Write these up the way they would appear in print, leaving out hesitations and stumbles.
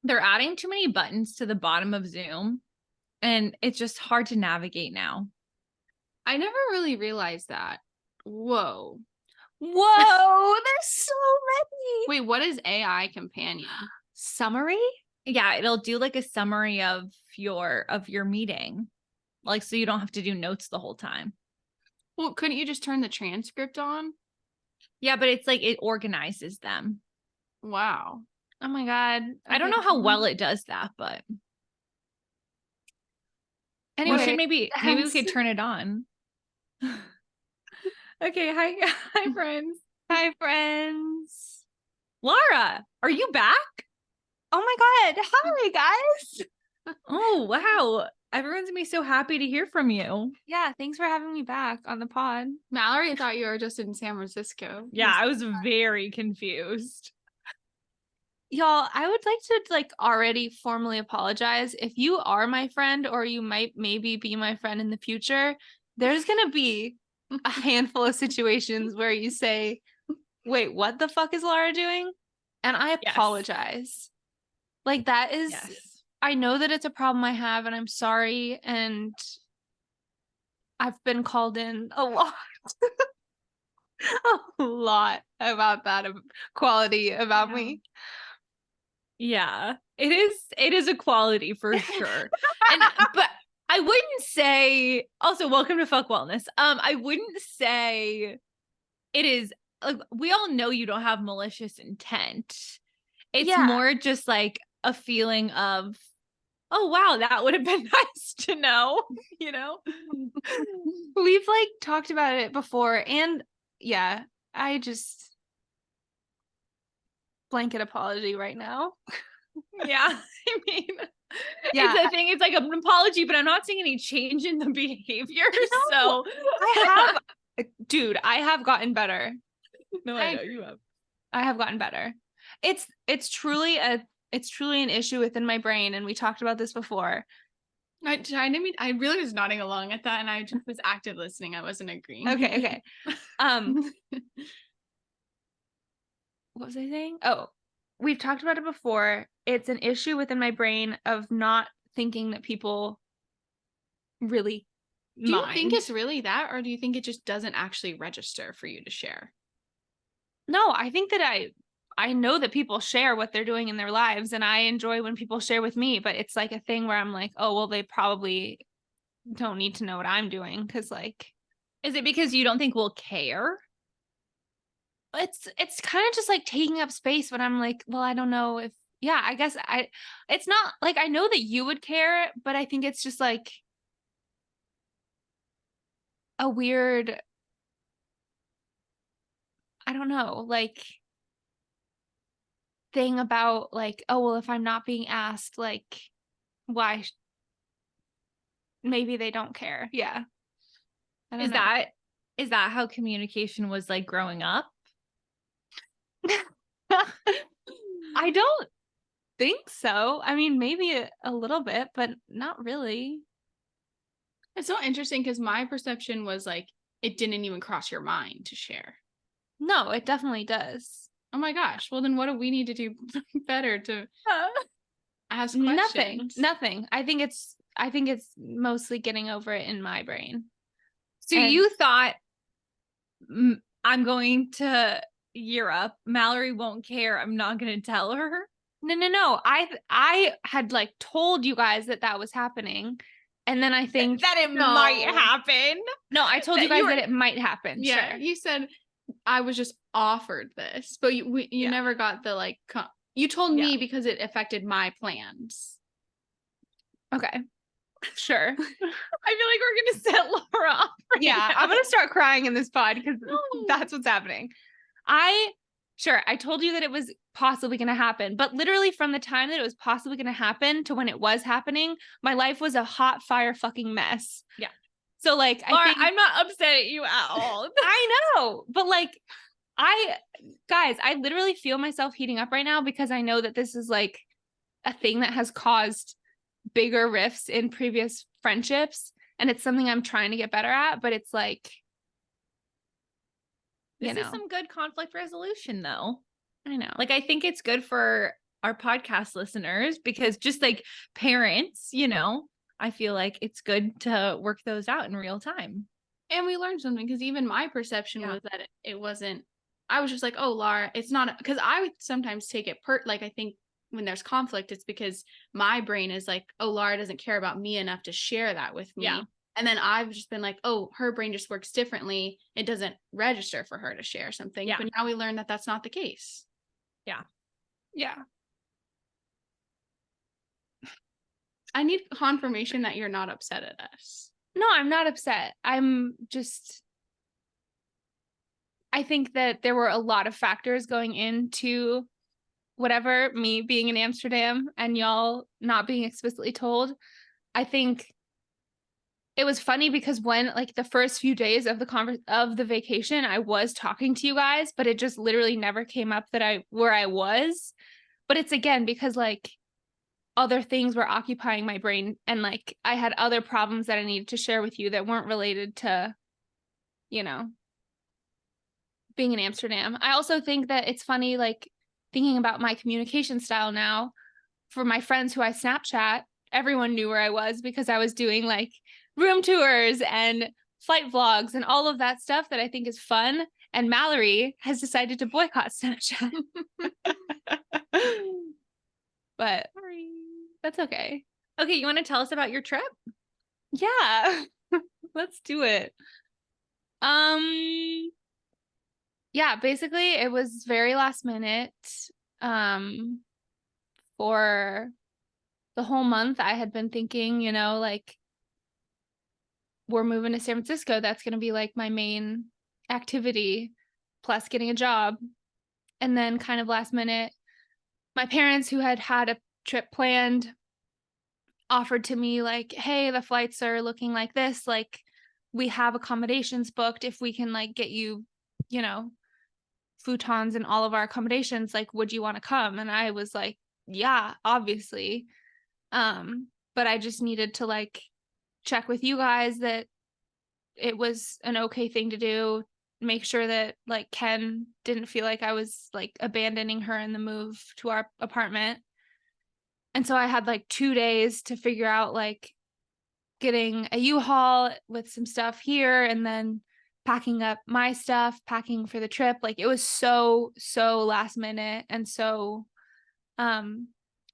They're adding too many buttons to the bottom of Zoom, and it's just hard to navigate now. I never really realized that. Whoa. There's so many. Wait, what is AI companion? Summary? Yeah, it'll do like a summary of your meeting. Like, so you don't have to do notes the whole time. Well, couldn't you just turn the transcript on? Yeah, but it's like it organizes them. Wow. Oh my God. I don't know how well it does that, but Anyway, maybe we could turn it on. Okay, hi friends. Hi friends. Lara, are you back? Oh my God. Hi guys. Oh, wow. Everyone's gonna be so happy to hear from you. Yeah, thanks for having me back on the pod. Mallory thought you were just in San Francisco. Yeah, I was very confused. Y'all, I would like to already formally apologize. If you are my friend or you might maybe be my friend in the future, there's going to be a handful of situations where you say, wait, what the fuck is Lara doing? And I apologize. Like that is, I know that it's a problem I have and I'm sorry. And I've been called in a lot. A lot about that quality about me. Yeah, it is a quality for sure. But I wouldn't say, also welcome to Fuck Wellness. I wouldn't say it is like, we all know you don't have malicious intent. It's more just like a feeling of, oh wow, that would have been nice to know, you know? We've talked about it before, and yeah, I just blanket apology right now. Yeah, I mean, it's a thing. It's like an apology, but I'm not seeing any change in the behavior. So I have gotten better. No, I know you have. I have gotten better. It's truly an issue within my brain, and we talked about this before. I really was nodding along at that, and I just was active listening. I wasn't agreeing. Okay. What was I saying? Oh, we've talked about it before. It's an issue within my brain of not thinking that people really mind. Do you think it's really that, or do you think it just doesn't actually register for you to share? No, I think that I know that people share what they're doing in their lives, and I enjoy when people share with me, but it's like a thing where I'm like, oh, well, they probably don't need to know what I'm doing, because is it because you don't think we'll care? It's kind of just taking up space, but I'm like, well, I don't know if, I guess it's not I know that you would care, but I think it's just a weird, I don't know, thing about oh, well, if I'm not being asked, why maybe they don't care. Yeah. Is that how communication was growing up? I don't think so. I mean, maybe a little bit, but not really. It's so interesting because my perception was it didn't even cross your mind to share. No, it definitely does. Oh my gosh. Well, then what do we need to do better to ask questions? Nothing. I think it's mostly getting over it in my brain. So you thought, I'm going to Europe, Mallory won't care, I'm not going to tell her? No. I had told you guys that was happening. And then I think that it might happen. No, I told you guys that it might happen. Yeah, sure. You said I was just offered this, but you never got the you told me because it affected my plans. Okay. Sure. I feel like we're gonna set Lara off. I'm gonna start crying in this pod because that's what's happening. I told you that it was possibly going to happen, but literally from the time that it was possibly going to happen to when it was happening, my life was a hot fire fucking mess. Yeah. So Lara, I'm not upset at you at all. I know, but guys, I literally feel myself heating up right now because I know that this is a thing that has caused bigger rifts in previous friendships, and it's something I'm trying to get better at, but it's this is some good conflict resolution, though. I know. I think it's good for our podcast listeners, because just like parents, you know, I feel like it's good to work those out in real time. And we learned something, because even my perception was that it wasn't, I was just like, oh, Lara, it's not, because I would sometimes take it like, I think when there's conflict, it's because my brain is like, oh, Lara doesn't care about me enough to share that with me. Yeah. And then I've just been like, oh, her brain just works differently. It doesn't register for her to share something. Yeah. But now we learn that that's not the case. Yeah. Yeah. I need confirmation that you're not upset at us. No, I'm not upset. I'm just, I think that there were a lot of factors going into whatever, me being in Amsterdam and y'all not being explicitly told. I think it was funny because when like the first few days of the vacation, I was talking to you guys, but it just literally never came up that where I was. But it's again because like other things were occupying my brain, and like I had other problems that I needed to share with you that weren't related to, you know, being in Amsterdam. I also think that it's funny, like thinking about my communication style now. For my friends who I Snapchat, everyone knew where I was because I was doing like room tours and flight vlogs and all of that stuff that I think is fun. And Mallory has decided to boycott Snapchat. But that's okay. Okay, you want to tell us about your trip? Yeah. Let's do it. Yeah, basically it was very last minute. For the whole month I had been thinking, you know, like we're moving to San Francisco. That's going to be like my main activity, plus getting a job. And then kind of last minute, my parents, who had had a trip planned, offered to me like, hey, the flights are looking like this. Like we have accommodations booked. If we can like get you, you know, futons and all of our accommodations, like, would you want to come? And I was like, yeah, obviously. But I just needed to like check with you guys that it was an okay thing to do, make sure that like Ken didn't feel like I was like abandoning her in the move to our apartment. And so I had like 2 days to figure out like getting a U-Haul with some stuff here and then packing up my stuff, packing for the trip. Like it was so last minute and so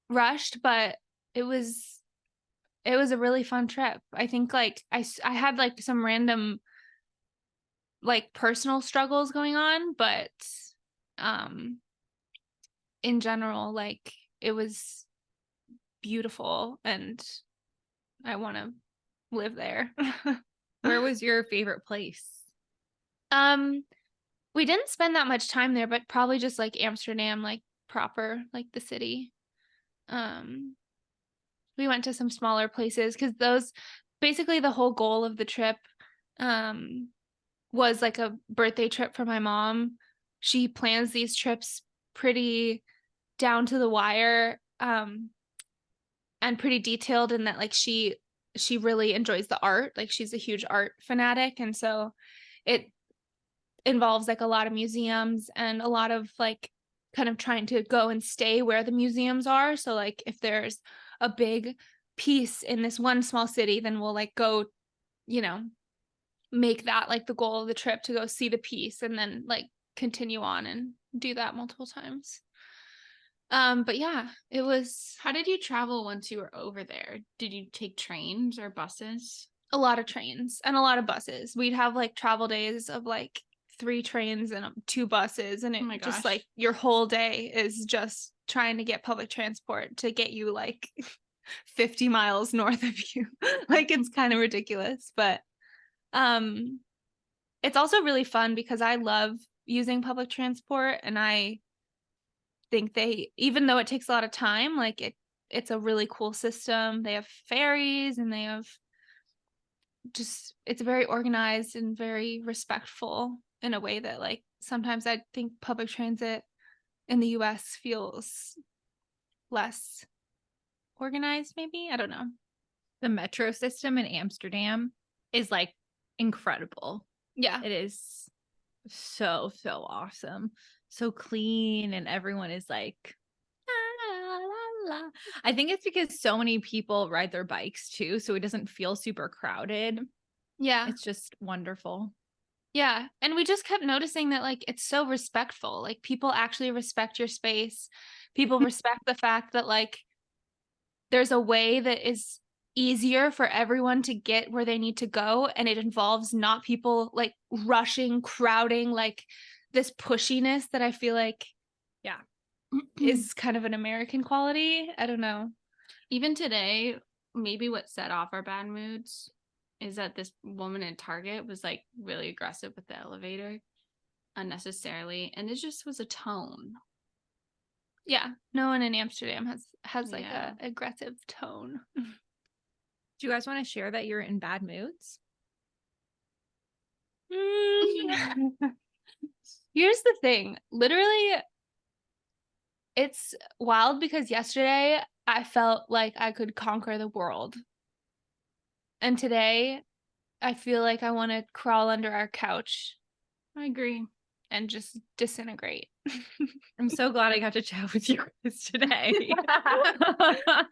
rushed, but it was a really fun trip. I think like I had like some random like personal struggles going on, but in general, like it was beautiful and I want to live there. Where was your favorite place? We didn't spend that much time there, but probably just like Amsterdam, like proper, like the city. We went to some smaller places because those basically the whole goal of the trip was like a birthday trip for my mom. She plans these trips pretty down to the wire and pretty detailed in that like she really enjoys the art. Like she's a huge art fanatic, and so it involves like a lot of museums and a lot of like kind of trying to go and stay where the museums are. So like if there's a big piece in this one small city, then we'll like go, you know, make that like the goal of the trip to go see the piece and then like continue on and do that multiple times. But yeah, it was. How did you travel once you were over there? Did you take trains or buses? A lot of trains and a lot of buses. We'd have like travel days of like 3 trains and 2 buses, and it just like your whole day is just trying to get public transport to get you like 50 miles north of you. Like it's kind of ridiculous, but it's also really fun because I love using public transport, and I think even though it takes a lot of time, like it's a really cool system. They have ferries and they have just, it's very organized and very respectful in a way that like sometimes I think public transit in the US feels less organized, maybe. I don't know. The metro system in Amsterdam is like incredible. Yeah. It is so awesome. So clean, and everyone is like la. I think it's because so many people ride their bikes too, so it doesn't feel super crowded. Yeah. It's just wonderful. Yeah. And we just kept noticing that like it's so respectful. Like people actually respect your space. People respect the fact that like there's a way that is easier for everyone to get where they need to go, and it involves not people like rushing, crowding, like this pushiness that I feel like is kind of an American quality. I don't know. Even today, maybe what set off our bad moods is that this woman in Target was like really aggressive with the elevator unnecessarily, and it just was a tone. Yeah, no one in Amsterdam has like Yeah. a aggressive tone. Do you guys want to share that you're in bad moods? Here's the thing. Literally, it's wild because yesterday I felt like I could conquer the world. And today I feel like I want to crawl under our couch I agree. and just disintegrate. I'm so glad I got to chat with you guys today.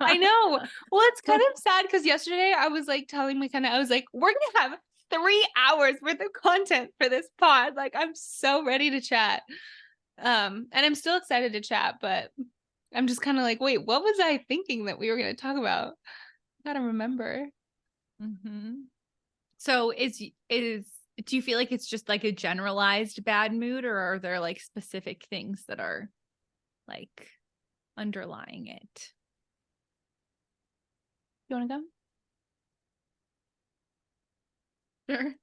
I know. Well, it's kind of sad because yesterday I was like telling McKenna, I was like, we're gonna have 3 hours worth of content for this pod. Like, I'm so ready to chat. And I'm still excited to chat, but I'm just kind of like, wait, what was I thinking that we were gonna talk about? Gotta remember. Mm-hmm. So do you feel like it's just like a generalized bad mood, or are there like specific things that are like underlying it? You want to go? Sure.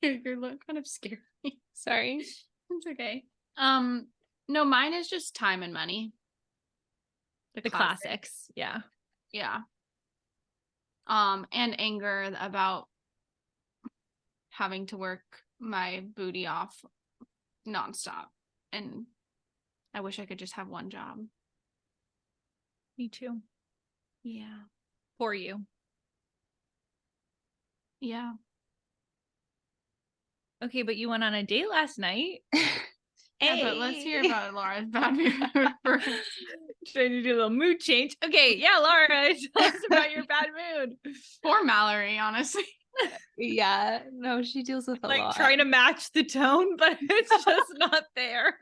Your look kind of scared me. Sorry. It's okay. No, mine is just time and money. The classics. Yeah. Yeah. And anger about having to work my booty off nonstop. And I wish I could just have one job. Me too. Yeah. For you. Yeah. Okay, but you went on a date last night. Yeah, but let's hear about Laura's bad mood first. Trying to do a little mood change. Okay, yeah, Lara, tell us about your bad mood. Poor Mallory, honestly. Yeah, no, she deals with a Like lot. trying to match the tone, but it's just not there.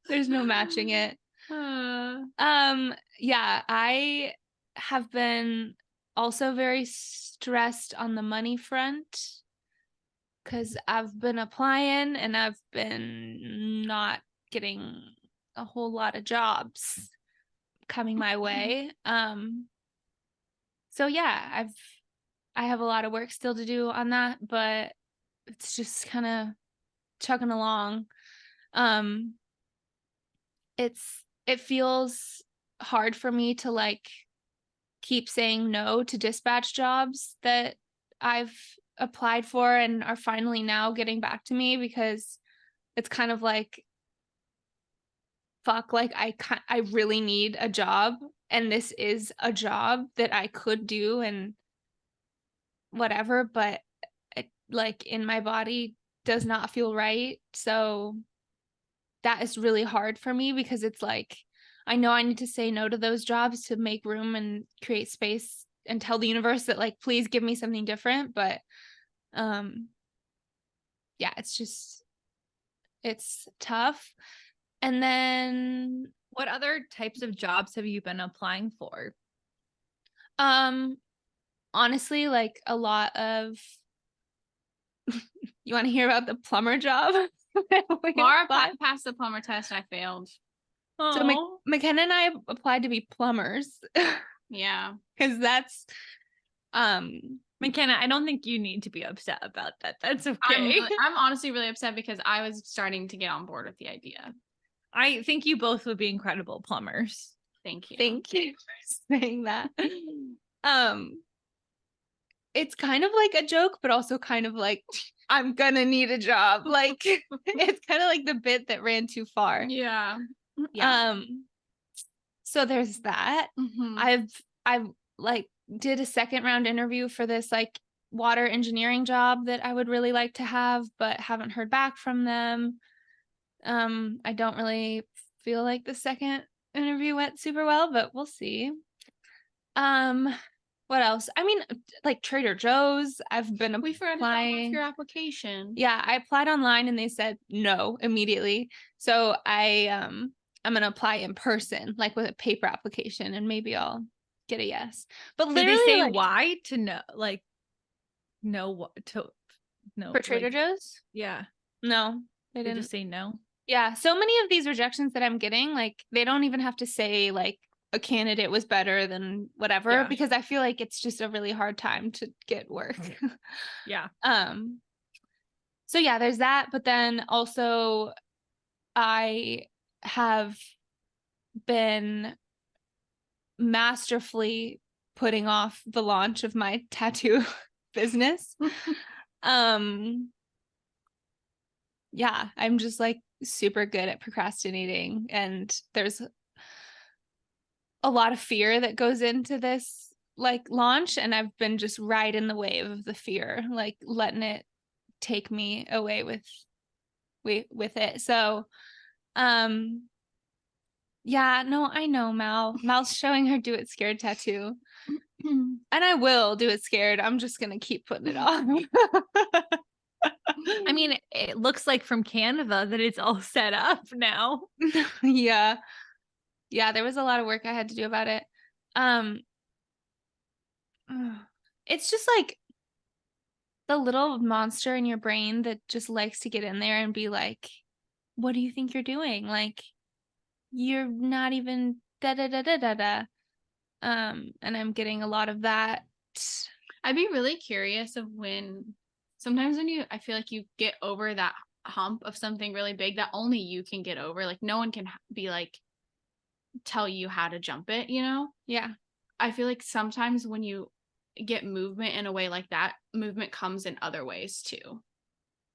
There's no matching it. Yeah, I have been also very stressed on the money front because I've been applying and I've been not getting a whole lot of jobs coming my way. So yeah, I have a lot of work still to do on that, but it's just kind of chugging along. It feels hard for me to like keep saying no to dispatch jobs that I've applied for and are finally now getting back to me, because it's kind of like, fuck, like I really need a job, and this is a job that I could do and whatever, but it, like in my body does not feel right. So that is really hard for me, because it's like I know I need to say no to those jobs to make room and create space and tell the universe that like, please give me something different. But yeah, it's tough. And then What other types of jobs have you been applying for? honestly, like a lot of you want to hear about the plumber job? Laura passed the plumber test and I failed. So McKenna and I applied to be plumbers. Yeah. Because that's McKenna, I don't think you need to be upset about that. That's okay. I'm honestly really upset because I was starting to get on board with the idea. I think you both would be incredible plumbers. Thank you. Thank you for saying that. It's kind of like a joke, but also kind of like, I'm gonna need a job. Like it's kind of like the bit that ran too far. Yeah. So there's that. Mm-hmm. I've like did a second round interview for this like water engineering job that I would really like to have, but haven't heard back from them. I don't really feel like the second interview went super well, but we'll see. What else? I mean, like Trader Joe's, I've been We forgot to drop off applying. your application. Yeah, I applied online and they said no immediately. So I'm gonna apply in person, like with a paper application, and maybe I'll get a yes. But Did literally, they say like, why to know? Like, no, what to no for Trader like, Joe's? yeah, No, they they didn't. just say no. Yeah, so many of these rejections that I'm getting, like, they don't even have to say like a candidate was better than whatever, Yeah. because I feel like it's just a really hard time to get work. Yeah. So yeah, there's that, but then also I have been masterfully putting off the launch of my tattoo business. Yeah, I'm just like super good at procrastinating, and there's a lot of fear that goes into this like launch, and I've been just riding the wave of the fear, like letting it take me away with it. So yeah, no, I know Mal's showing her do it scared tattoo, and I will do it scared. I'm just gonna keep putting it off. I mean, it looks like from Canva that it's all set up now. Yeah, there was a lot of work I had to do about it. It's just like the little monster in your brain that just likes to get in there and be like, what do you think you're doing? Like, you're not even da da da da da da. And I'm getting a lot of that. I'd be really curious of sometimes when I feel like you get over that hump of something really big that only you can get over. Like no one can be like, tell you how to jump it, you know? Yeah. I feel like sometimes when you get movement in a way like that, movement comes in other ways too.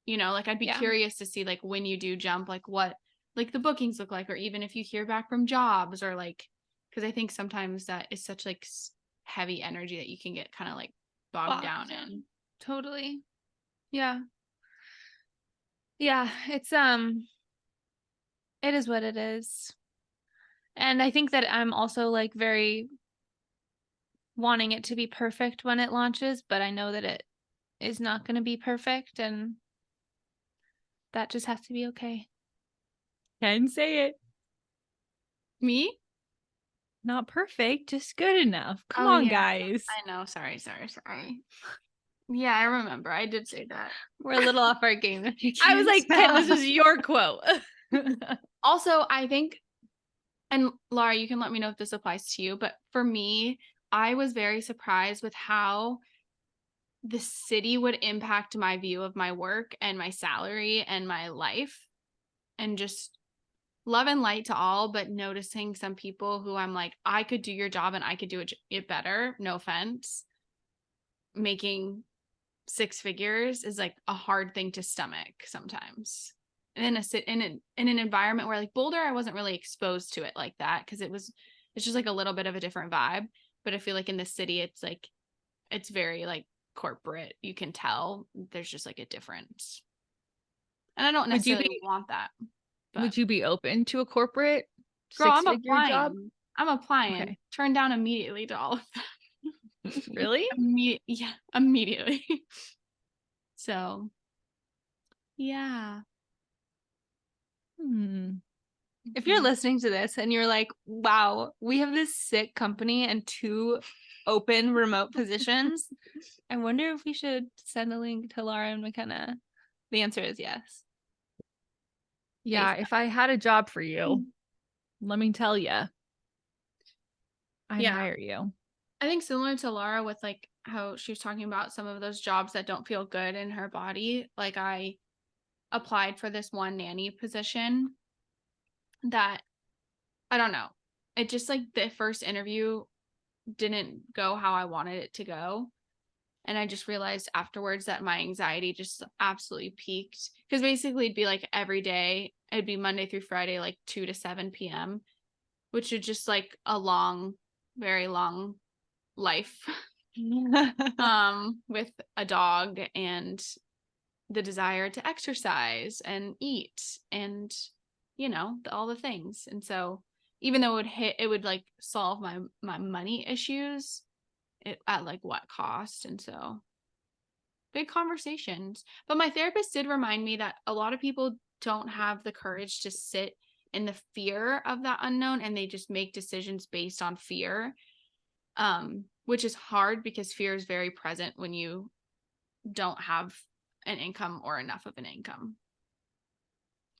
You know, like I'd be curious to see like when you do jump, like what like the bookings look like, or even if you hear back from jobs, or like, because I think sometimes that is such like heavy energy that you can get kind of like bogged down in. Totally. Yeah. Yeah, it's it is what it is. And I think that I'm also like very wanting it to be perfect when it launches, but I know that it is not going to be perfect, and that just has to be okay. Can say it. Me? Not perfect, just good enough. Come on, yeah. guys. I know. Sorry. Yeah, I remember. I did say that. We're a little off our game. I was like, Ken, this is your quote. Also, I think, and Lara, you can let me know if this applies to you, but for me, I was very surprised with how the city would impact my view of my work and my salary and my life, and just love and light to all, but noticing some people who I'm like, I could do your job and I could do it better. No offense. Making 6 figures is like a hard thing to stomach sometimes. And in an environment where like Boulder, I wasn't really exposed to it like that, because it's just like a little bit of a different vibe. But I feel like in the city, it's like it's very like corporate. You can tell there's just like a difference. And I don't necessarily want that. But Would you be open to a corporate girl, I'm six-figure applying. job? I'm applying. Okay. Turn down immediately to all of them. Really? Yeah, immediately. So, yeah. If you're listening to this and you're like, wow, we have this sick company and 2 open remote positions, I wonder if we should send a link to Lara and McKenna. The answer is yes. Yeah, if I had a job for you, let me tell you, I'd hire you. I think similar to Lara with like how she was talking about some of those jobs that don't feel good in her body. Like I applied for this one nanny position that I don't know. It just like the first interview didn't go how I wanted it to go. And I just realized afterwards that my anxiety just absolutely peaked. Because basically it'd be like every day, it'd be Monday through Friday, like 2 to 7 p.m., which is just like a long, very long life with a dog and the desire to exercise and eat and, you know, all the things. And so even though it would like solve my money issues, at like what cost? And so big conversations. But my therapist did remind me that a lot of people don't have the courage to sit in the fear of that unknown, and they just make decisions based on fear, which is hard because fear is very present when you don't have an income or enough of an income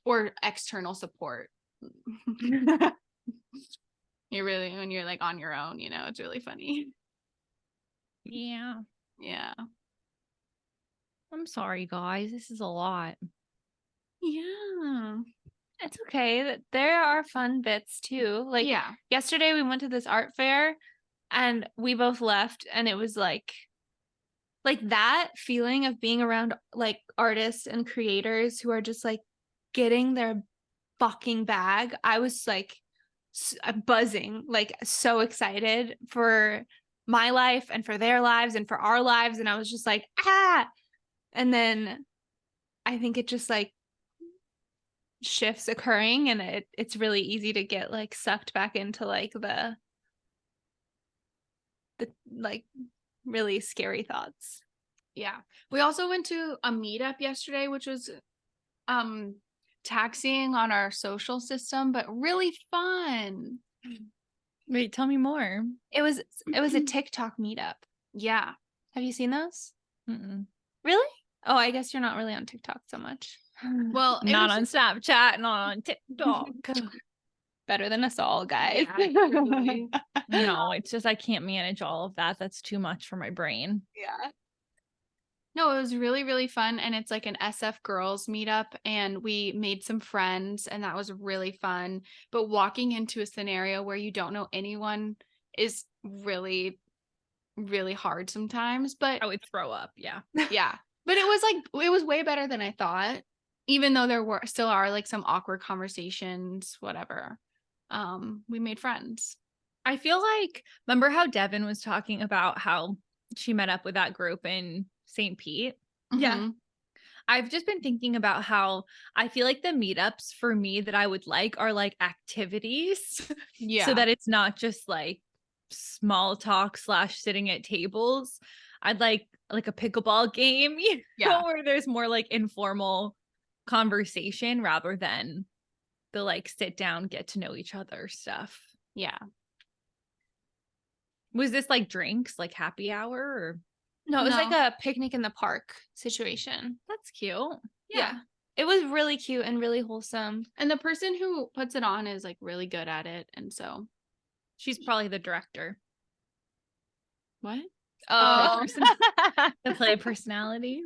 or external support. When you're like on your own, it's really funny. Yeah. Yeah. I'm sorry, guys. This is a lot. Yeah. It's okay. There are fun bits too. Like yesterday we went to this art fair and we both left, and it was like that feeling of being around like artists and creators who are just like getting their fucking bag. I was like buzzing, like so excited for my life and for their lives and for our lives. And I was just like, and then I think it just like shifts occurring, and it's really easy to get like sucked back into like the like really scary thoughts. Yeah. We also went to a meetup yesterday, which was taxing on our social system, but really fun. Wait, tell me more. It was a TikTok meetup. Yeah. Have you seen those? Mm-mm. Really? Oh, I guess you're not really on TikTok so much. Well, not on Snapchat, not on TikTok. Better than us all, guys. Yeah, no, it's just I can't manage all of that. That's too much for my brain. Yeah. No, it was really, really fun. And it's like an SF girls meetup, and we made some friends, and that was really fun. But walking into a scenario where you don't know anyone is really, really hard sometimes. But I would throw up. Yeah. Yeah. But it was way better than I thought, even though there still are like some awkward conversations, whatever. We made friends. I feel like, remember how Devin was talking about how she met up with that group in St. Pete? Yeah. Mm-hmm. I've just been thinking about how I feel like the meetups for me that I would like are like activities. Yeah. So that it's not just like small talk / sitting at tables. I'd like a pickleball game, where there's more like informal conversation rather than the like sit down, get to know each other stuff. Yeah. Was this like drinks, like happy hour? Or? No, it was like a picnic in the park situation. That's cute. Yeah. It was really cute and really wholesome. And the person who puts it on is like really good at it. And so she's probably the director. What? Oh, the play personality.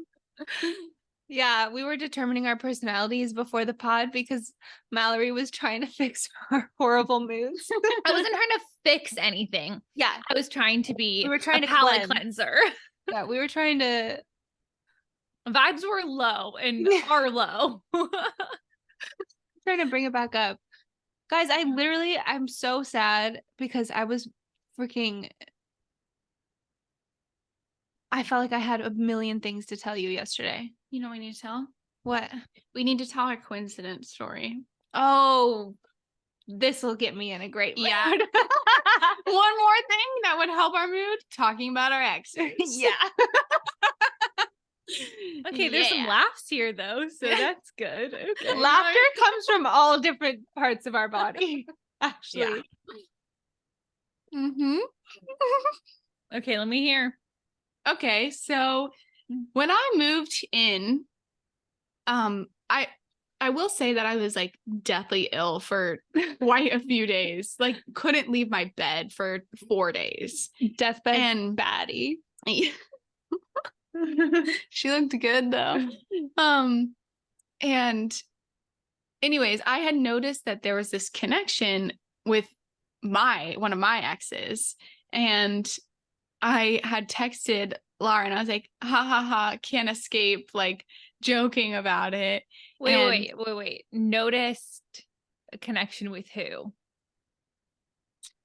Yeah, we were determining our personalities before the pod because Mallory was trying to fix our horrible moods. I wasn't trying to fix anything. Yeah, I was trying to be. We were trying a to palate cleanser. Yeah, we were trying to. Vibes were low and are low. Trying to bring it back up, guys. I'm so sad because I was freaking. I felt like I had a million things to tell you yesterday. You know what we need to tell? What? We need to tell our coincidence story. Oh, this will get me in a great mood. Yeah. One more thing that would help our mood, talking about our exes. Yeah. Okay, there's some laughs here though, so that's good. Okay. Laughter comes from all different parts of our body, actually. Yeah. Mm-hmm. Okay, let me hear. Okay, so when I moved in, I will say that I was like deathly ill for quite a few days. Like couldn't leave my bed for 4 days. Deathbed and baddie. She looked good though. And anyways, I had noticed that there was this connection with one of my exes, and I had texted Lara and I was like, ha ha ha, can't escape, like joking about it. Wait. Noticed a connection with who?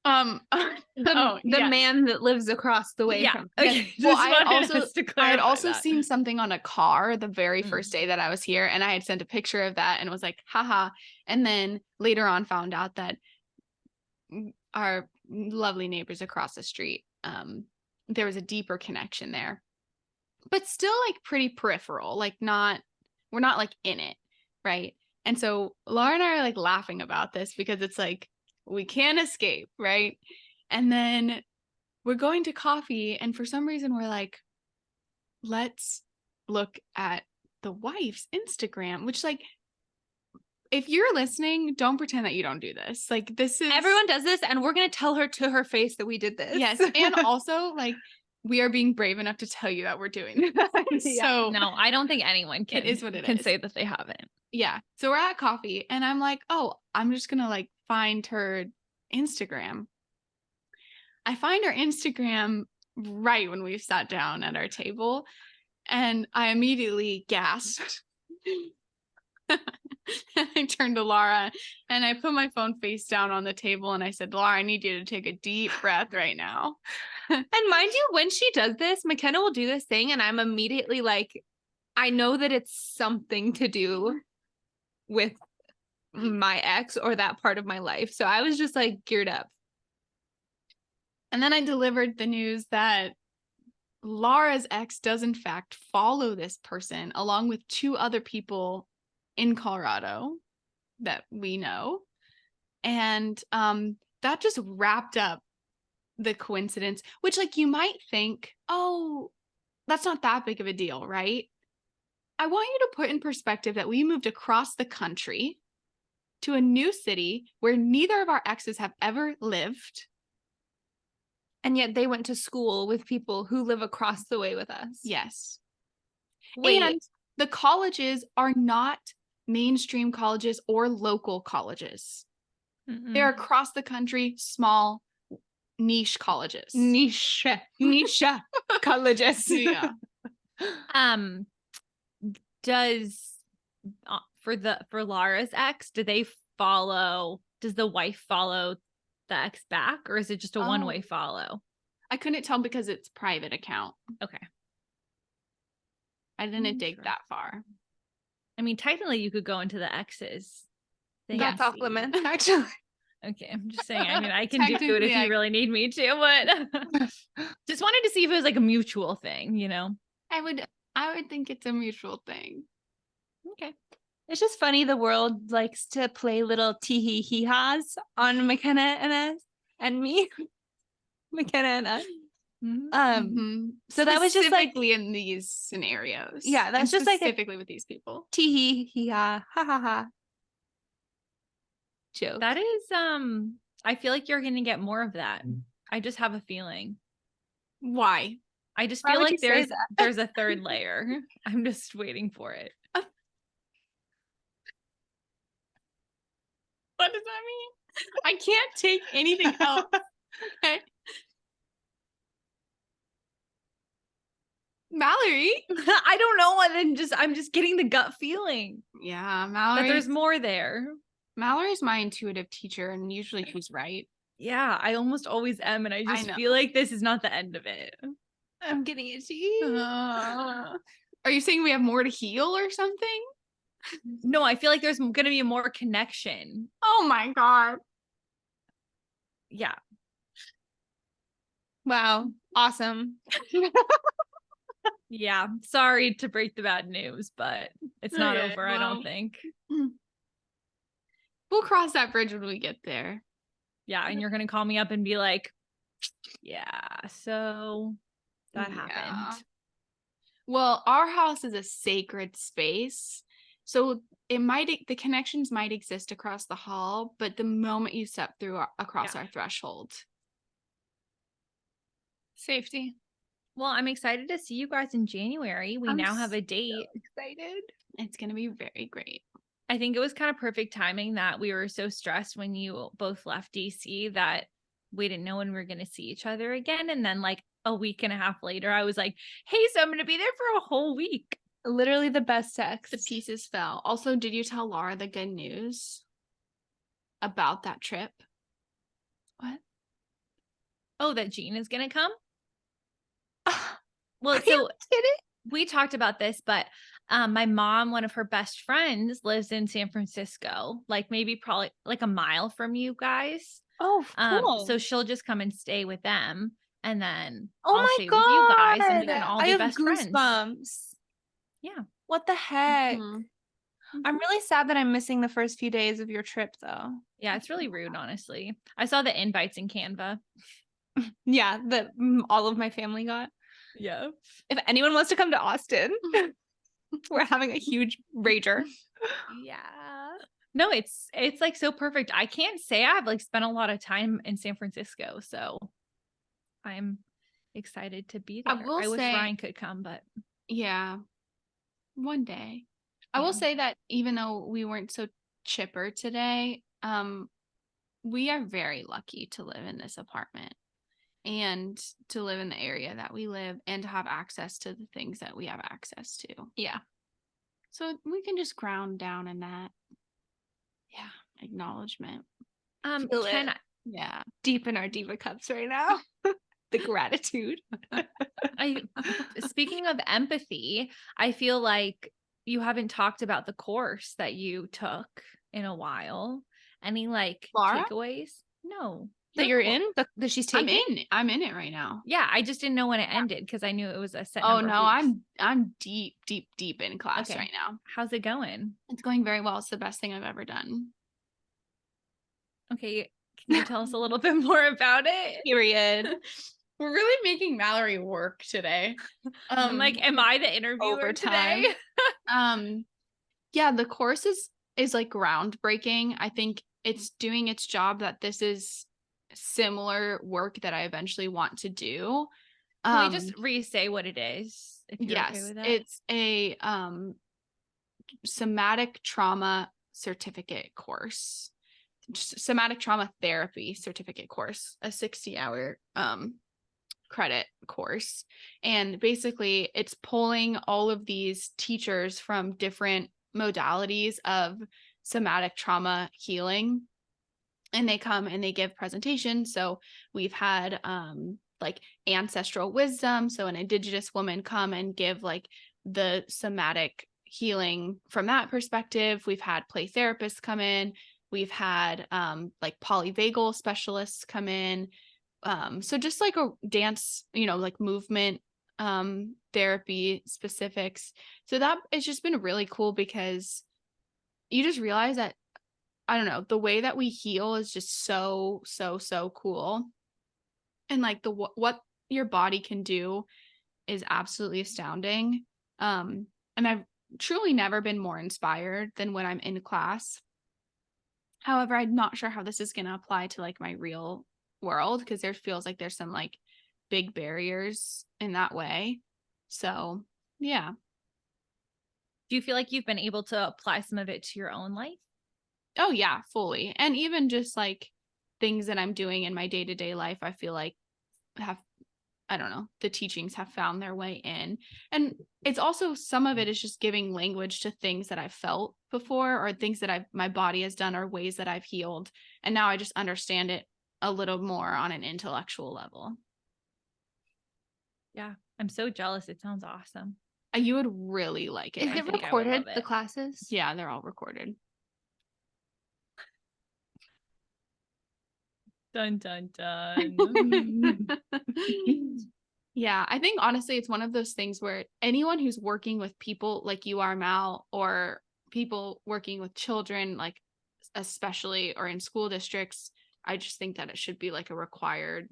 The man that lives across the way from. Okay. Well, I had also seen something on a car the very first day that I was here, and I had sent a picture of that and was like, haha. And then later on found out that our lovely neighbors across the street, there was a deeper connection there, but still like pretty peripheral, like we're not like in it, right? And so Laura and I are like laughing about this because it's like we can't escape, right? And then we're going to coffee, and for some reason we're like, let's look at the wife's Instagram, which, like, if you're listening, don't pretend that you don't do this. Like, this is Everyone does this, and we're gonna tell her to her face that we did this. Yes, and also like we are being brave enough to tell you that we're doing this. Yeah. So No, I don't think anyone can. It is what it can is. say that they haven't. yeah, so we're at coffee, and I'm like, oh, I'm just gonna like find her Instagram. I find her Instagram right when we sat down at our table, and I immediately gasped. I turned to Lara and I put my phone face down on the table and I said, Lara, I need you to take a deep breath right now. And mind you, when she does this, McKenna will do this thing, and I'm immediately like, I know that it's something to do with my ex or that part of my life. So I was just like geared up. And then I delivered the news that Lara's ex does in fact follow this person along with 2 other people in Colorado that we know. And that just wrapped up the coincidence, which, like, you might think, oh, that's not that big of a deal, right? I want you to put in perspective that we moved across the country to a new city where neither of our exes have ever lived. And yet they went to school with people who live across the way with us. Yes. Wait. And the colleges are not mainstream colleges or local colleges. Mm-mm. They're across the country, small, niche colleges. Niche colleges. Yeah. Does for Lara's ex, does the wife follow the ex back, or is it just a one-way follow? I couldn't tell because it's private account. Okay. I didn't dig that far. I mean, technically you could go into the exes thing. That's off limits, actually. Okay, I'm just saying. I mean, I can do it if Technically, you really need me to, but just wanted to see if it was like a mutual thing, you know? I would think it's a mutual thing. Okay. It's just funny the world likes to play little tee-hee-hee-haws on McKenna and us and me. McKenna and us. So that was just like specifically in these scenarios. Yeah, that's just like specifically with these people. tee-hee-hee-ha, ha ha ha joke. That is I feel like you're gonna get more of that. I just have a feeling. Why? I just Why feel would like you say that? there's a third layer. I'm just waiting for it. What does that mean? I can't take anything else. Okay. Mallory. I don't know. I'm just getting the gut feeling Yeah, that Mallory. there's more there. Mallory's my intuitive teacher, and usually she's right. Yeah, I almost always am, and I just know. feel like this is not the end of it. I'm getting itchy. Are you saying we have more to heal or something? No, I feel like there's gonna be more connection. Oh my god. Yeah. Wow. Awesome. Yeah. Sorry to break the bad news, but it's not Okay, over, I well. don't think. We'll cross that bridge when we get there. Yeah, and you're gonna call me up and be like, yeah, so that Yeah. happened. Well, our house is a sacred space. So the connections might exist across the hall, but the moment you step through across our threshold. Safety. Well, I'm excited to see you guys in January. We now have a date. Excited. It's going to be very great. I think it was kind of perfect timing that we were so stressed when you both left DC that we didn't know when we were going to see each other again. And then like a week and a half later, I was like, hey, so I'm going to be there for a whole week. Literally the best text. The pieces fell. Also, did you tell Lara the good news about that trip? What? Oh, that Jean is going to come? Well, Are so you kidding? we talked about this, but my mom, one of her best friends, lives in San Francisco, like maybe probably like a mile from you guys. Oh, cool. So she'll just come and stay with them, and then Oh I'll my stay with you guys, and we can God. all I be have best friends. goosebumps. Yeah. What the heck? Mhm. I'm really sad that I'm missing the first few days of your trip, though. Yeah, it's really rude, honestly. I saw the invites in Canva. Yeah, that all of my family got. Yeah. If anyone wants to come to Austin, we're having a huge rager. Yeah. No, it's like so perfect. I can't say I've like spent a lot of time in San Francisco, so I'm excited to be I there. will I wish say- Ryan could come, but Yeah. One day. I Yeah. will say that even though we weren't so chipper today, we are very lucky to live in this apartment and to live in the area that we live and to have access to the things that we have access to. Yeah. So we can just ground down in that Yeah. acknowledgement. Feel Ken, it. Yeah. Deep in our diva cups right now. The gratitude. speaking of empathy, I feel like you haven't talked about the course that you took in a while. Any like Lara? takeaways? No. That your you're course. in? That she's taking? I'm in it right now. Yeah, I just didn't know when it ended because I knew it was a set Oh number no, of weeks. I'm deep in class Okay. right now. How's it going? It's going very well. It's the best thing I've ever done. Okay, can you tell us a little bit more about it? Period. We're really making Mallory work today. I'm like, am I the interviewer overtime. today? Yeah, the course is like groundbreaking. I think it's doing its job that this is similar work that I eventually want to do. Can we just re-say what it is if you're okay Yes, with that? it's a somatic trauma certificate course. Somatic trauma therapy certificate course, a 60-hour credit course. And basically it's pulling all of these teachers from different modalities of somatic trauma healing, and they come and they give presentations. So we've had like ancestral wisdom, so an indigenous woman come and give like the somatic healing from that perspective. We've had play therapists come in. We've had like polyvagal specialists come in. So just like a dance, like movement therapy specifics. So that it's just been really cool because you just realize that, I don't know, the way that we heal is just so cool. And like what your body can do is absolutely astounding. And I've truly never been more inspired than when I'm in class. However, I'm not sure how this is going to apply to like my real world, because there feels like there's some like big barriers in that way. So, yeah. Do you feel like you've been able to apply some of it to your own life? Oh, yeah, fully. And even just like things that I'm doing in my day-to-day life, I feel like I don't know, the teachings have found their way in. And it's also, some of it is just giving language to things that I've felt before, or things that my body has done, or ways that I've healed. And now I just understand it a little more on an intellectual level. Yeah, I'm so jealous. It sounds awesome. You would really like it. Is it recorded, the classes? Yeah, they're all recorded. Dun, dun, dun. Yeah, I think honestly, it's one of those things where anyone who's working with people like you are, Mal, or people working with children, like especially, or in school districts, I just think that it should be like a required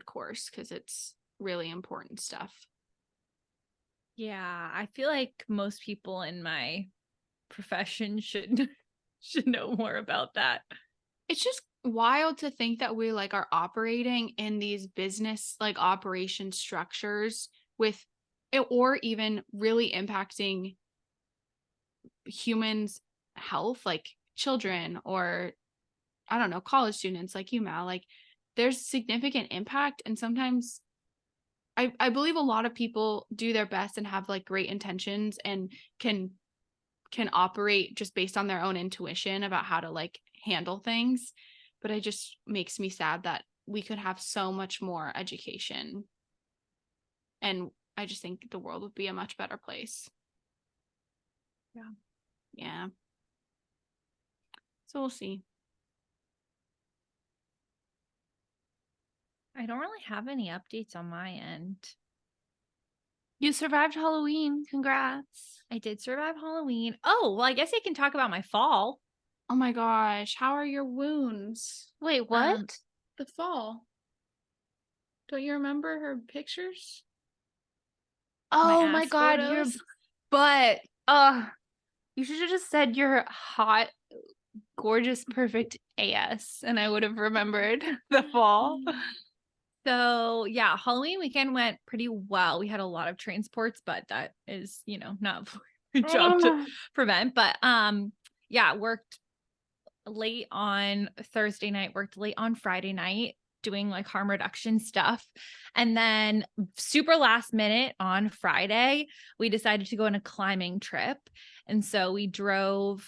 course, because it's really important stuff. Yeah, I feel like most people in my profession should know more about that. It's just wild to think that we like are operating in these business like operation structures with it, or even really impacting humans' health, like children, or I don't know, college students like you, Mal. Like there's significant impact, and sometimes I believe a lot of people do their best and have like great intentions and can operate just based on their own intuition about how to like handle things. But it just makes me sad that we could have so much more education. And I just think the world would be a much better place. Yeah. Yeah. So we'll see. I don't really have any updates on my end. You survived Halloween. Congrats. I did survive Halloween. Oh, well, I guess I can talk about my fall. Oh my gosh, how are your wounds? Wait, what? The fall. Don't you remember her pictures? Oh my ass God, photos? your butt. You should have just said you're hot, gorgeous, perfect AS, and I would have remembered the fall. So yeah, Halloween weekend went pretty well. We had a lot of transports, but that is, not a job to prevent. But yeah, worked late on Thursday night, worked late on Friday night doing like harm reduction stuff. And then super last minute on Friday, we decided to go on a climbing trip. And so we drove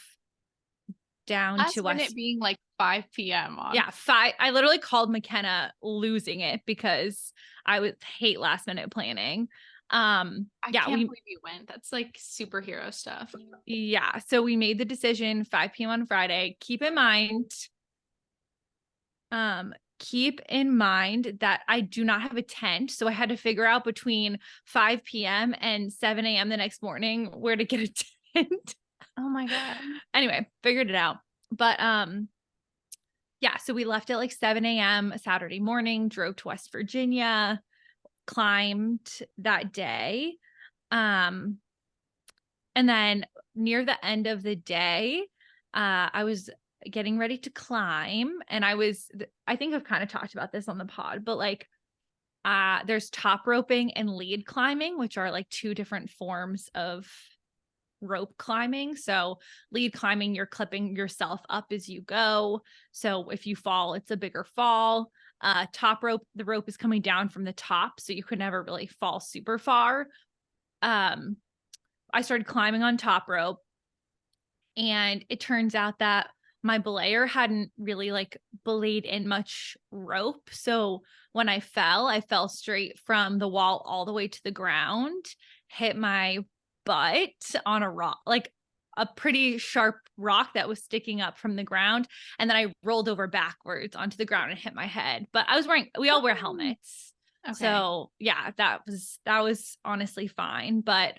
down Last to minute us being like 5 p.m. on. Yeah, 5. I literally called McKenna losing it because I would hate last minute planning. I can't believe you went. That's like superhero stuff. Yeah, so we made the decision 5 p.m. on Friday. Keep in mind that I do not have a tent, so I had to figure out between 5 p.m. and 7 a.m. the next morning where to get a tent. Oh my God. Anyway, figured it out. But yeah, so we left at like 7 a.m. Saturday morning, drove to West Virginia, climbed that day. And then near the end of the day, I was getting ready to climb, and I think I've kind of talked about this on the pod, but like there's top roping and lead climbing, which are like two different forms of rope climbing. So lead climbing, you're clipping yourself up as you go. So if you fall, it's a bigger fall. Top rope, the rope is coming down from the top, so you could never really fall super far. I started climbing on top rope, and it turns out that my belayer hadn't really like belayed in much rope. So when I fell straight from the wall all the way to the ground, hit my butt on a rock, like a pretty sharp rock that was sticking up from the ground. And then I rolled over backwards onto the ground and hit my head. But we all wear helmets. Okay. So yeah, that was honestly fine. But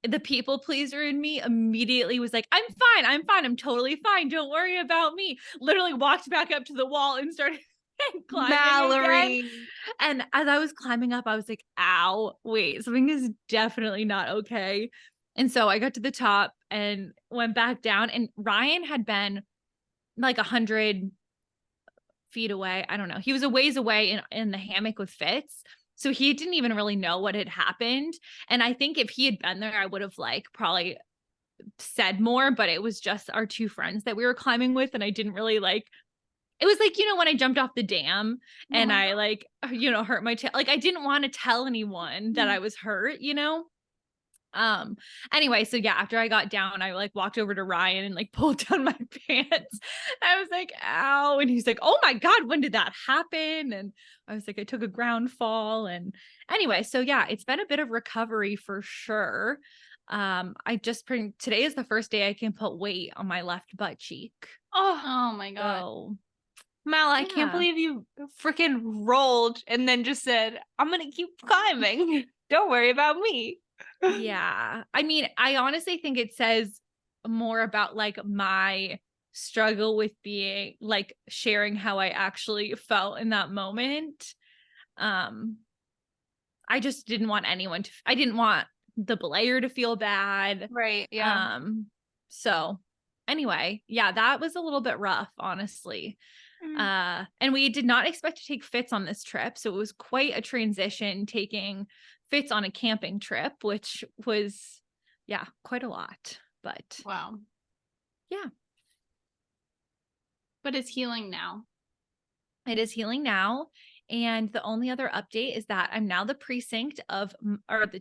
the people pleaser in me immediately was like, I'm fine. I'm totally fine. Don't worry about me. Literally walked back up to the wall and started climbing Mallory. again. And as I was climbing up, I was like, ow, wait, something is definitely not okay. And so I got to the top and went back down, and Ryan had been like 100 feet away. I don't know. He was a ways away in the hammock with Fitz. So he didn't even really know what had happened. And I think if he had been there, I would have like probably said more, but it was just our two friends that we were climbing with. And I didn't really it was like, when I jumped off the dam and I hurt my tail. Like I didn't want to tell anyone that I was hurt, Anyway, so yeah, after I got down, I like walked over to Ryan and like pulled down my pants. I was like, ow. And he's like, oh my God, when did that happen? And I was like, I took a ground fall. And anyway, so yeah, it's been a bit of recovery for sure. Today is the first day I can put weight on my left butt cheek. Oh my God. So Mal, I can't believe you freaking rolled and then just said, I'm going to keep climbing. Don't worry about me. Yeah. I mean, I honestly think it says more about like my struggle with being like sharing how I actually felt in that moment. I just didn't want I didn't want the belayer to feel bad. Right. Yeah. So anyway, yeah, that was a little bit rough, honestly. And we did not expect to take Fitz on this trip. So it was quite a transition taking Fitz on a camping trip, which was, quite a lot. But wow. Yeah. But it's healing now. It is healing now. And the only other update is that I'm now the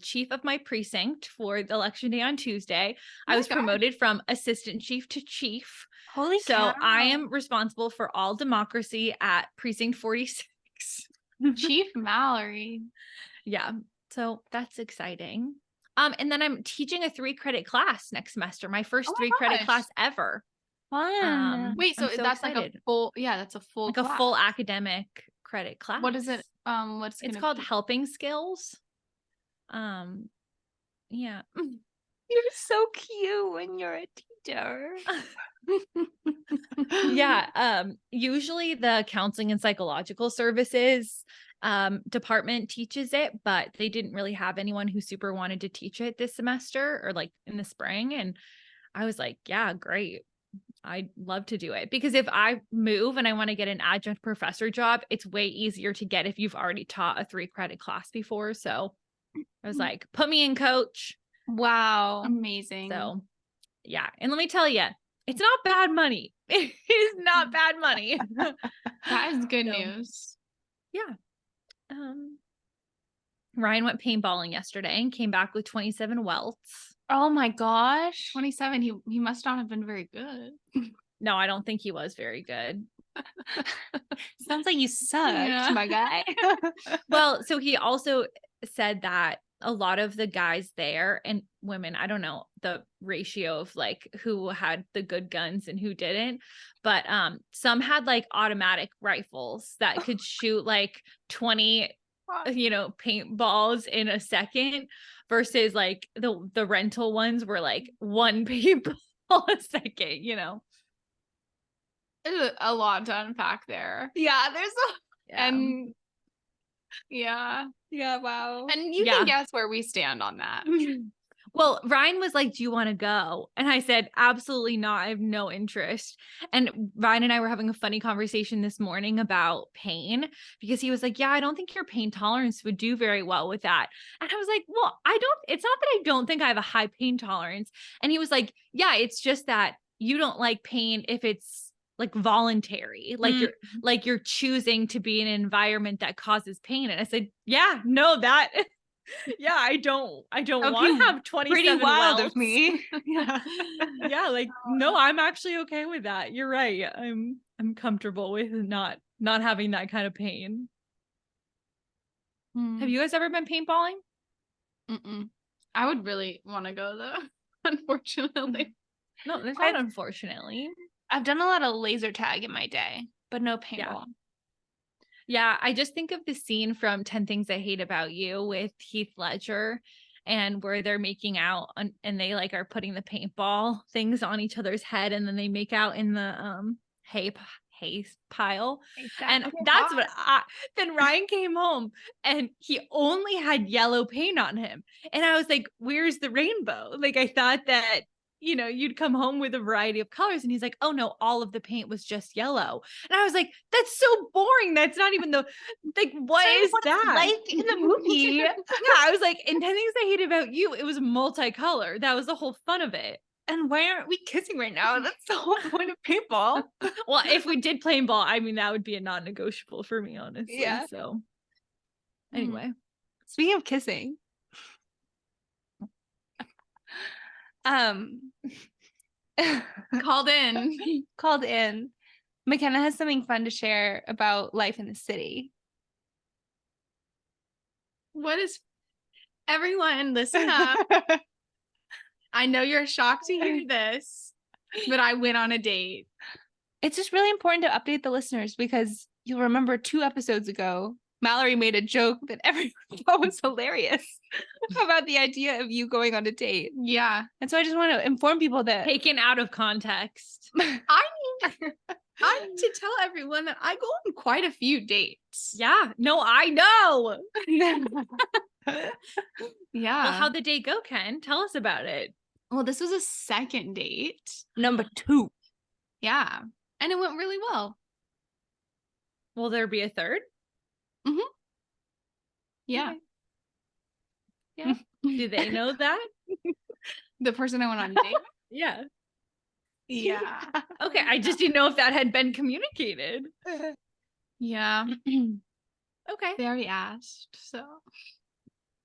chief of my precinct for the election day on Tuesday. I was promoted from assistant chief to chief. Holy cow. So I am responsible for all democracy at precinct 46. Chief Mallory. Yeah. So that's exciting. And then I'm teaching a 3-credit class next semester, my first 3-credit class ever. Fun. Wait, so that's excited. Like a full, that's a full like class. a full academic credit class. What is it? What's It's gonna called be? helping skills. Yeah. You're so cute when you're a teacher. Yeah. Usually the counseling and psychological services department teaches it, but they didn't really have anyone who super wanted to teach it this semester or like in the spring. And I was like, yeah, great. I'd love to do it, because if I move and I want to get an adjunct professor job, it's way easier to get if you've already taught a 3-credit class before. So I was like, put me in, coach. Wow. Amazing. So yeah. And let me tell you, it's not bad money. It is not bad money. That is good So, news. yeah. Ryan went paintballing yesterday and came back with 27 welts. Oh my gosh. 27. He must not have been very good. No, I don't think he was very good. Sounds like you sucked, my guy. Well, so he also said that a lot of the guys there, and women, I don't know the ratio of like who had the good guns and who didn't, but some had like automatic rifles that could shoot like 20 paintballs in a second, versus like the rental ones were like one paintball a second. There's a lot to unpack there. Yeah, there's Yeah. And yeah. wow. And you can guess where we stand on that. Well, Ryan was like, do you want to go? And I said, absolutely not. I have no interest. And Ryan and I were having a funny conversation this morning about pain, because he was like, yeah, I don't think your pain tolerance would do very well with that. And I was like, well, it's not that I don't think I have a high pain tolerance. And he was like, yeah, it's just that you don't like pain if it's like voluntary, like you're choosing to be in an environment that causes pain. And I said, yeah, no, that yeah, I don't want to have 27 pretty wild welts. of me. Yeah, like no, I'm actually okay with that. You're right. I'm comfortable with not having that kind of pain. Have you guys ever been paintballing? Mm-mm. I would really want to go though, unfortunately. No, there's not, unfortunately. I've done a lot of laser tag in my day, but no paintball. Yeah, I just think of the scene from 10 Things I Hate About You with Heath Ledger, and where they're making out and they like are putting the paintball things on each other's head, and then they make out in the hay pile. Exactly. And that's what then Ryan came home and he only had yellow paint on him. And I was like, where's the rainbow? Like, I thought that you'd come home with a variety of colors. And he's like, oh no, all of the paint was just yellow. And I was like, that's so boring. That's not even what is that? Like in the movie. Yeah, I was like, in 10 Things I Hate About You, it was multicolor. That was the whole fun of it. And why aren't we kissing right now? That's the whole point of paintball. Well, if we did paintball, I mean, that would be a non-negotiable for me, honestly. Yeah. So anyway. Speaking of kissing. Called in. McKenna has something fun to share about life in the city. What is everyone listen up? I know you're shocked to hear this, but I went on a date. It's just really important to update the listeners, because you'll remember 2 episodes ago, Mallory made a joke that everyone thought was hilarious about the idea of you going on a date. Yeah. And so I just want to inform people that taken out of context. I need to tell everyone that I go on quite a few dates. Yeah. No, I know. Yeah. Well, how'd the date go, Ken? Tell us about it. Well, this was a second date. Number 2. Yeah. And it went really well. Will there be a third? Mm-hmm. Yeah. Okay. Yeah. Do they know that? The person I went on a date with? Yeah. Yeah. Okay. I just didn't know if that had been communicated. Yeah. Okay. They already asked, so.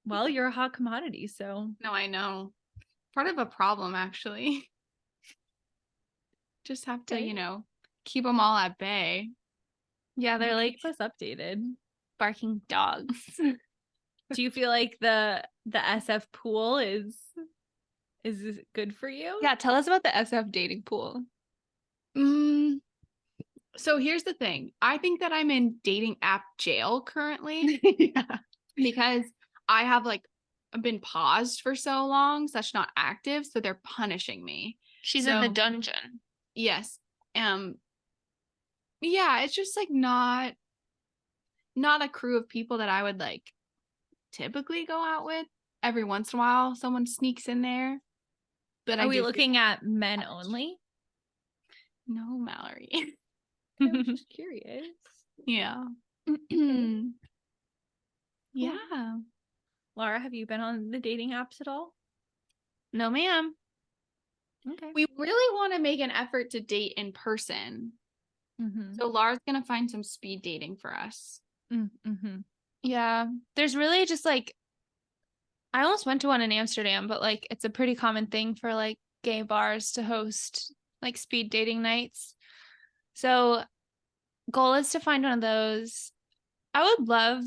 Well, you're a hot commodity, so. No, I know. Part of a problem, actually. Just have to, keep them all at bay. Yeah, they're like, keep us updated. Barking dogs. Do you feel like the SF pool is good for you? Yeah, tell us about the SF dating pool. So here's the thing. I think that I'm in dating app jail currently Yeah. because I have like been paused for so long, such not active. So they're punishing me. She's in the So dungeon. yes. Yeah, it's just like not a crew of people that I would like typically go out with. Every once in a while someone sneaks in there. But Are I we do looking at men only? no, Mallory. I'm just curious. Yeah. Okay. Yeah. Lara, have you been on the dating apps at all? No, ma'am. Okay. We really want to make an effort to date in person. Mm-hmm. So Lara's gonna find some speed dating for us. Mm-hmm. Yeah. There's really just like, I almost went to one in Amsterdam, but like it's a pretty common thing for like gay bars to host like speed dating nights. So goal is to find one of those. I would love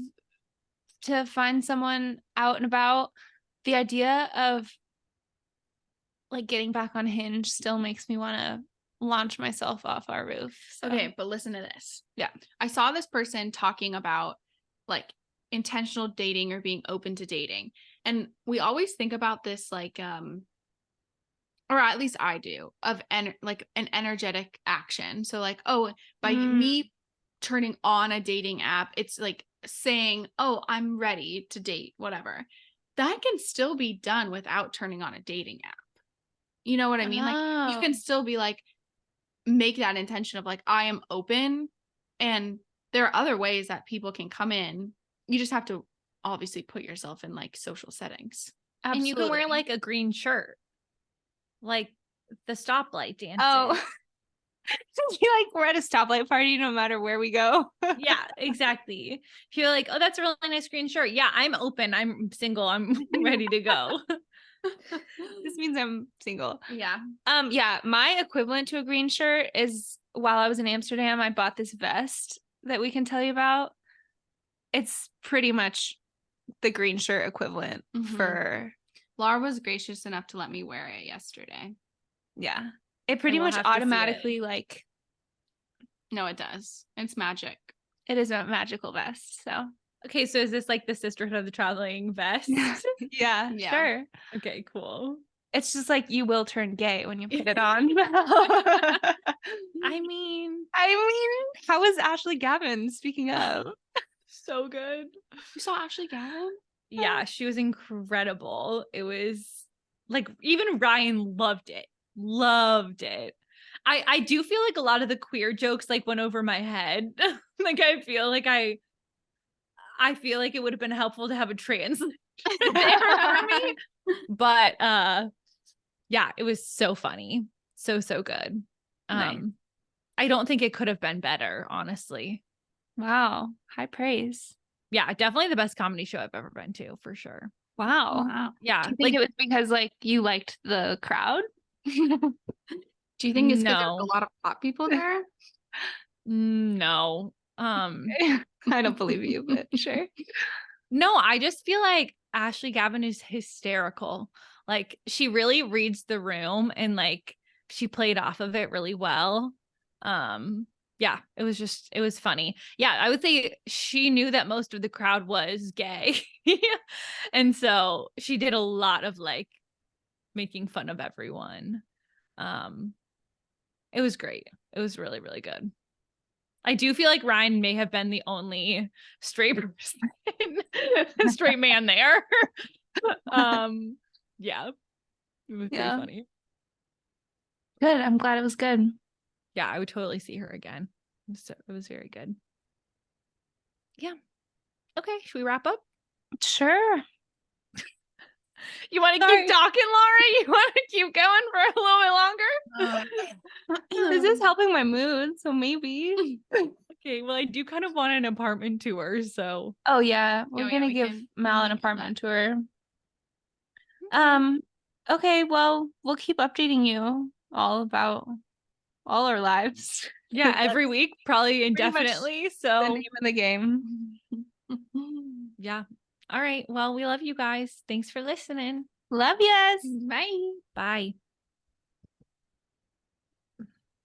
to find someone out and about. The idea of like getting back on Hinge still makes me want to launch myself off our roof. So. Okay, but listen to this. Yeah. I saw this person talking about like intentional dating or being open to dating. And we always think about this like or at least I do, of like an energetic action. So like, oh, by me turning on a dating app, it's like saying, oh, I'm ready to date, whatever. That can still be done without turning on a dating app. You know what I mean? Like you can still be like, make that intention of like, I am open. And there are other ways that people can come in. You just have to obviously put yourself in like social settings. Absolutely. And you can wear like a green shirt, like the stoplight dances. Oh, you like we're at a stoplight party no matter where we go. Yeah, exactly. If you're like, oh, that's a really nice green shirt. Yeah, I'm open. I'm single. I'm ready to go. This means I'm single. Yeah. Yeah, my equivalent to a green shirt is while I was in Amsterdam, I bought this vest that we can tell you about. It's pretty much the green shirt equivalent for Lara was gracious enough to let me wear it yesterday. Yeah. It pretty we'll much have to see automatically like No, it does. It's magic. it is a magical vest. So Okay, so is this like the Sisterhood of the Traveling Vest? yeah, sure. Okay, cool. It's just like you will turn gay when you put it on. I mean, how is Ashley Gavin? Speaking of, so good. You saw Ashley Gavin? Yeah, she was incredible. It was like even Ryan loved it. Loved it. I do feel like a lot of the queer jokes like went over my head. Like I feel like it would have been helpful to have a translator there for me. But yeah, it was so funny. So good. Nice. I don't think it could have been better, honestly. Wow, high praise. Yeah, definitely the best comedy show I've ever been to, for sure. Wow. Yeah. Do you think it was because like you liked the crowd? Do you think it's because No. there's a lot of hot people there? No. I don't believe you, but sure. No, I just feel like Ashley Gavin is hysterical. Like she really reads the room and like she played off of it really well. Yeah, it was funny. Yeah, I would say she knew that most of the crowd was gay. And so she did a lot of like making fun of everyone. It was great. It was really, really good. I do feel like Ryan may have been the only straight person, straight man there. Yeah, it was pretty funny. Good. I'm glad it was good. Yeah, I would totally see her again. So it was very good. Yeah. Okay, should we wrap up? Sure. You want to keep talking, Lara? You want to keep going for a little bit longer? This is helping my mood, so maybe. Okay, well, I do kind of want an apartment tour, so. Oh yeah, we're gonna we give can Mal an do apartment that. tour. Okay, well, we'll keep updating you all about all our lives. Yeah, every week, probably pretty much indefinitely. the So name of the game. yeah. All right. Well, we love you guys. Thanks for listening. Love yas. Bye. Bye.